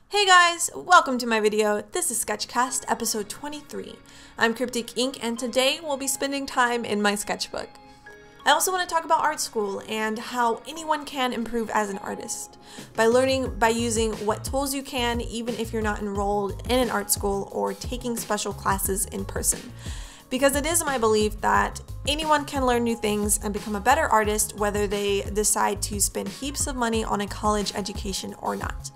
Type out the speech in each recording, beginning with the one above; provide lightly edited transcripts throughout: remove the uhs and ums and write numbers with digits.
Hey guys, welcome to my video. This is Sketchcast episode 23. I'm Crypticink and today we'll be spending time in my sketchbook. I also want to talk about art school and how anyone can improve as an artist by using what tools you can, even if you're not enrolled in an art school or taking special classes in person. Because it is my belief that anyone can learn new things and become a better artist whether they decide to spend heaps of money on a college education or not.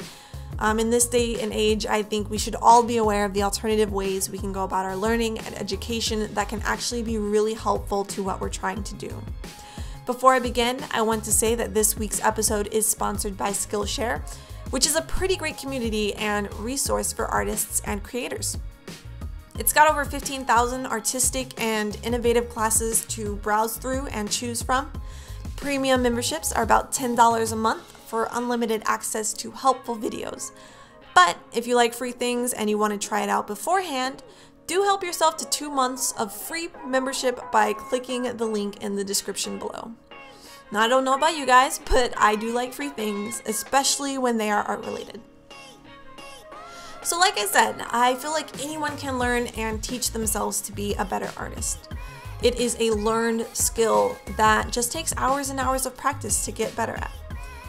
In this day and age, I think we should all be aware of the alternative ways we can go about our learning and education that can actually be really helpful to what we're trying to do. Before I begin, I want to say that this week's episode is sponsored by Skillshare, which is a pretty great community and resource for artists and creators. It's got over 15,000 artistic and innovative classes to browse through and choose from. Premium memberships are about $10 a month for unlimited access to helpful videos. But if you like free things and you want to try it out beforehand, do help yourself to 2 months of free membership by clicking the link in the description below. Now, I don't know about you guys, but I do like free things, especially when they are art related. So like I said, I feel like anyone can learn and teach themselves to be a better artist. It is a learned skill that just takes hours and hours of practice to get better at.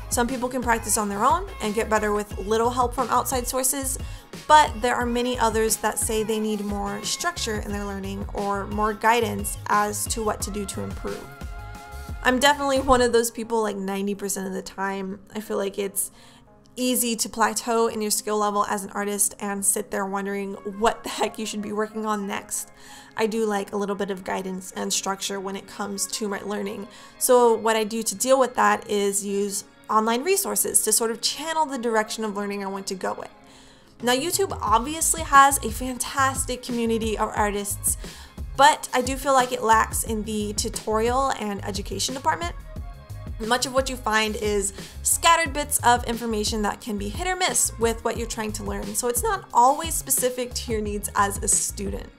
Some people can practice on their own and get better with little help from outside sources, but there are many others that say they need more structure in their learning or more guidance as to what to do to improve. I'm definitely one of those people. Like 90% of the time, I feel like it's easy to plateau in your skill level as an artist and sit there wondering what the heck you should be working on next. I do like a little bit of guidance and structure when it comes to my learning. So what I do to deal with that is use online resources to sort of channel the direction of learning I want to go with. Now, YouTube obviously has a fantastic community of artists, but I do feel like it lacks in the tutorial and education department. Much of what you find is scattered bits of information that can be hit or miss with what you're trying to learn, so it's not always specific to your needs as a student.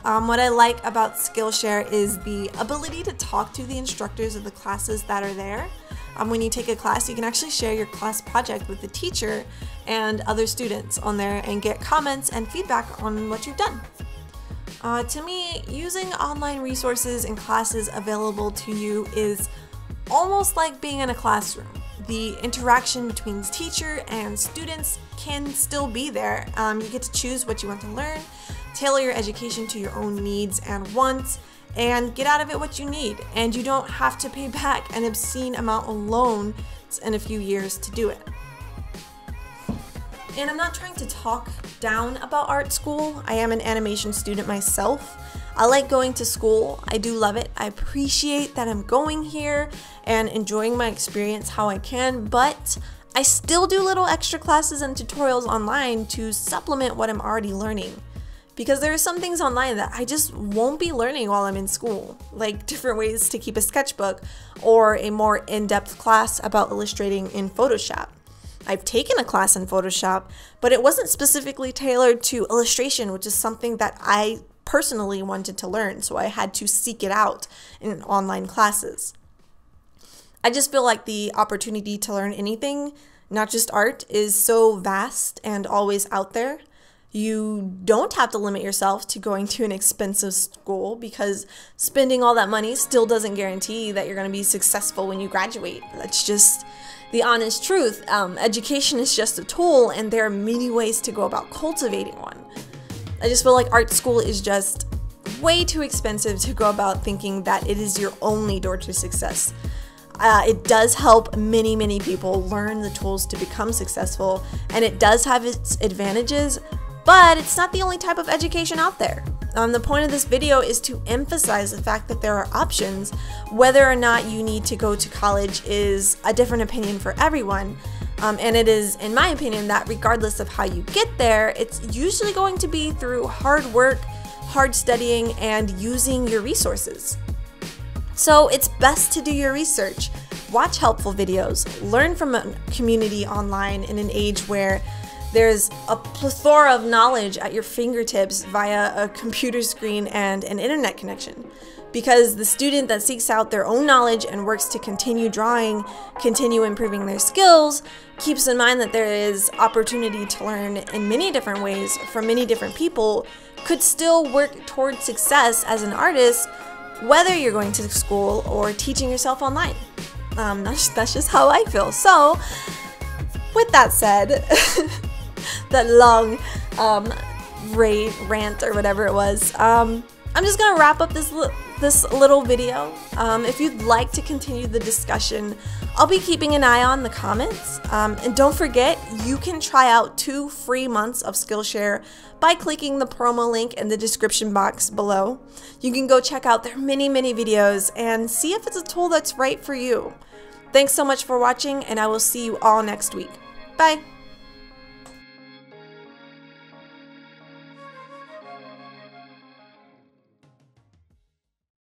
What I like about Skillshare is the ability to talk to the instructors of the classes that are there. When you take a class, you can actually share your class project with the teacher and other students on there and get comments and feedback on what you've done. To me, using online resources and classes available to you is almost like being in a classroom. The interaction between teacher and students can still be there. You get to choose what you want to learn, tailor your education to your own needs and wants, and get out of it what you need, and you don't have to pay back an obscene amount of loans in a few years to do it. And I'm not trying to talk down about art school. I am an animation student myself. I like going to school. I do love it. I appreciate that I'm going here and enjoying my experience how I can, but I still do little extra classes and tutorials online to supplement what I'm already learning. Because there are some things online that I just won't be learning while I'm in school, like different ways to keep a sketchbook or a more in-depth class about illustrating in Photoshop. I've taken a class in Photoshop, but it wasn't specifically tailored to illustration, which is something that I personally wanted to learn, so I had to seek it out in online classes. I just feel like the opportunity to learn anything, not just art, is so vast and always out there. You don't have to limit yourself to going to an expensive school because spending all that money still doesn't guarantee that you're going to be successful when you graduate. That's just the honest truth. Education is just a tool, and there are many ways to go about cultivating one. I just feel like art school is just way too expensive to go about thinking that it is your only door to success. It does help many people learn the tools to become successful, and it does have its advantages, but it's not the only type of education out there. The point of this video is to emphasize the fact that there are options. Whether or not you need to go to college is a different opinion for everyone. And it is, in my opinion, that regardless of how you get there, it's usually going to be through hard work, hard studying, and using your resources. So it's best to do your research, watch helpful videos, learn from a community online in an age where there's a plethora of knowledge at your fingertips via a computer screen and an internet connection. because the student that seeks out their own knowledge and works to continue drawing, continue improving their skills, keeps in mind that there is opportunity to learn in many different ways from many different people, could still work towards success as an artist, whether you're going to school or teaching yourself online. That's just how I feel. So, with that said, that long rant or whatever it was, I'm just gonna wrap up this little video. If you'd like to continue the discussion, I'll be keeping an eye on the comments. And don't forget, you can try out 2 free months of Skillshare by clicking the promo link in the description box below. You can go check out their many videos and see if it's a tool that's right for you. Thanks so much for watching, and I will see you all next week. Bye!